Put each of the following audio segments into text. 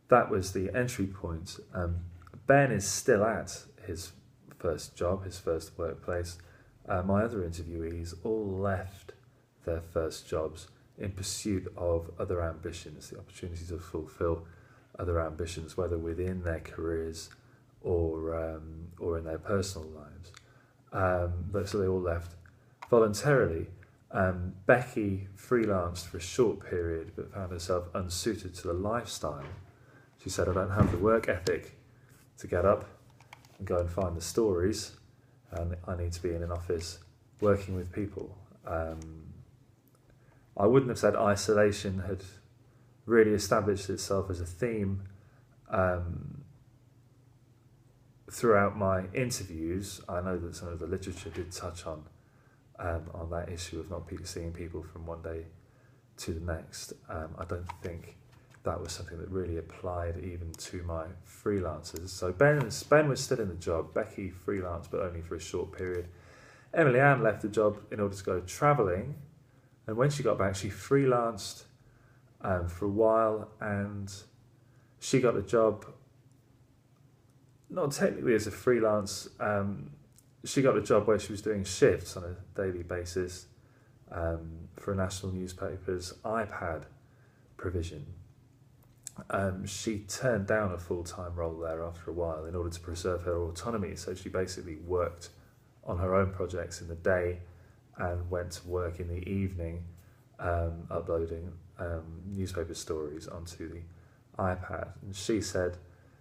that was the entry point. Ben is still at his first job, his first workplace. My other interviewees all left their first jobs in pursuit of other ambitions, the opportunity to fulfill other ambitions, whether within their careers or in their personal lives. But so they all left voluntarily. Becky freelanced for a short period but found herself unsuited to the lifestyle. She said, I don't have the work ethic to get up and go and find the stories, and I need to be in an office working with people. I wouldn't have said isolation had really established itself as a theme throughout my interviews. I know that some of the literature did touch on that issue of not seeing people from one day to the next. I don't think that was something that really applied even to my freelancers. So Ben was still in the job. Becky freelanced, but only for a short period. Emily Ann left the job in order to go travelling, and when she got back, she freelanced for a while, and she got a job, not technically as a freelance, she got a job where she was doing shifts on a daily basis for a national newspaper's iPad provision. She turned down a full-time role there after a while in order to preserve her autonomy, so she basically worked on her own projects in the day and went to work in the evening uploading newspaper stories onto the iPad. And she said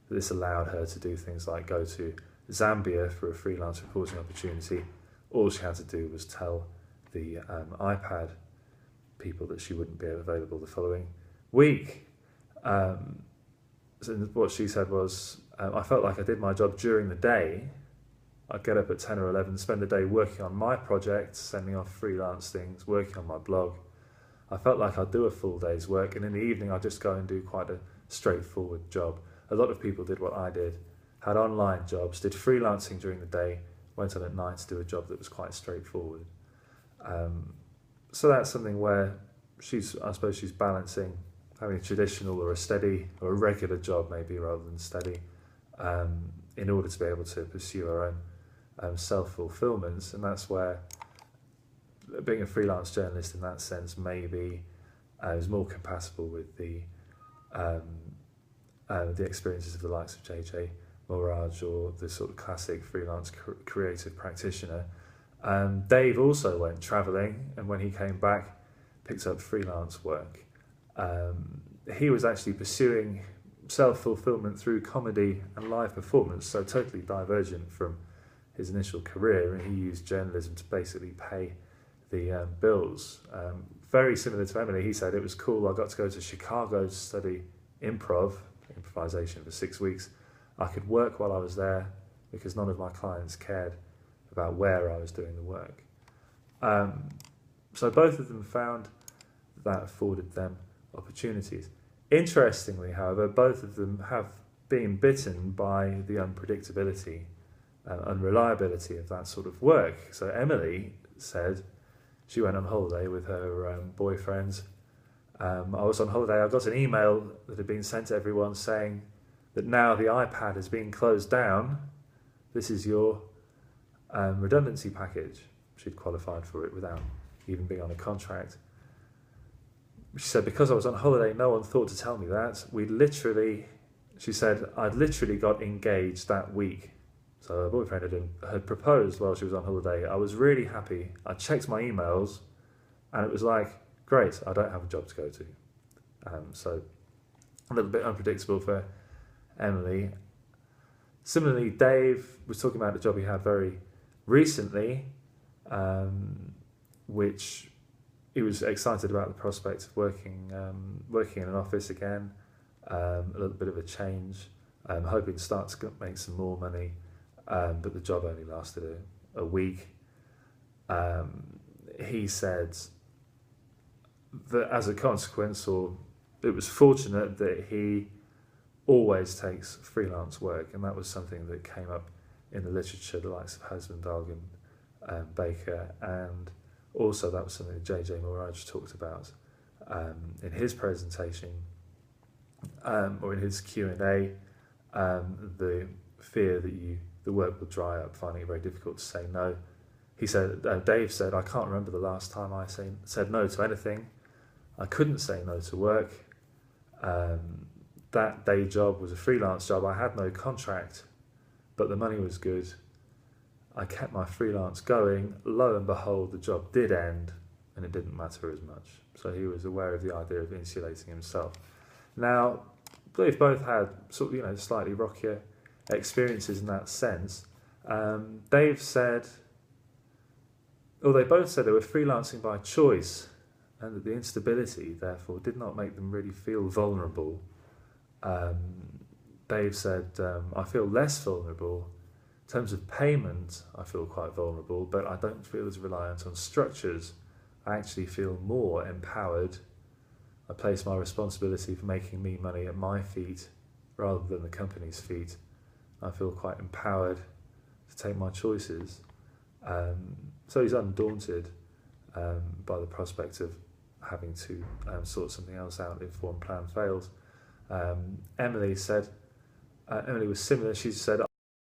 that this allowed her to do things like go to Zambia for a freelance reporting opportunity. All she had to do was tell the iPad people that she wouldn't be available the following week. So what she said was, I felt like I did my job during the day. I'd get up at 10 or 11, spend the day working on my projects, sending off freelance things, working on my blog. I felt like I'd do a full day's work, and in the evening I'd just go and do quite a straightforward job. A lot of people did what I did, had online jobs, did freelancing during the day, went on at night to do a job that was quite straightforward. So that's something where I suppose she's balancing having a traditional or a steady or a regular job maybe rather than steady in order to be able to pursue her own self-fulfillment. And that's where being a freelance journalist in that sense maybe is more compatible with the experiences of the likes of JJ Moraj or the sort of classic freelance creative practitioner. Dave also went travelling, and when he came back, picked up freelance work. He was actually pursuing self-fulfillment through comedy and live performance, so totally divergent from his initial career, and he used journalism to basically pay the bills. Very similar to Emily, he said it was cool. I got to go to Chicago to study improvisation for 6 weeks. I could work while I was there because none of my clients cared about where I was doing the work. So both of them found that afforded them opportunities. Interestingly, however, both of them have been bitten by the unpredictability and unreliability of that sort of work. So Emily said she went on holiday with her boyfriend. I was on holiday. I got an email that had been sent to everyone saying that now the iPad has been closed down. This is your redundancy package. She'd qualified for it without even being on a contract. She said, because I was on holiday, no one thought to tell me that. She said, I'd literally got engaged that week. So her boyfriend had proposed while she was on holiday. I was really happy. I checked my emails and it was like, great, I don't have a job to go to. So a little bit unpredictable for Emily. Similarly, Dave was talking about the job he had very recently, which he was excited about the prospect of working in an office again, a little bit of a change, hoping to start to make some more money, but the job only lasted a week. He said that as a consequence, or it was fortunate that he always takes freelance work, and that was something that came up in the literature, the likes of Husband, Baker, and also that was something that JJ Moraj talked about in his presentation. or in his Q&A, the fear that the work will dry up, finding it very difficult to say no. He said, Dave said, I can't remember the last time I said no to anything. I couldn't say no to work. That day job was a freelance job. I had no contract, but the money was good. I kept my freelance going. Lo and behold, the job did end, and it didn't matter as much. So he was aware of the idea of insulating himself. Now, they've both had sort of, slightly rockier experiences in that sense. Dave said, or they both said they were freelancing by choice, and that the instability, therefore, did not make them really feel vulnerable. Dave said, I feel less vulnerable. In terms of payment, I feel quite vulnerable, but I don't feel as reliant on structures. I actually feel more empowered. I place my responsibility for making me money at my feet rather than the company's feet. I feel quite empowered to take my choices. So he's undaunted by the prospect of having to sort something else out if one plan fails. Emily was similar. She said,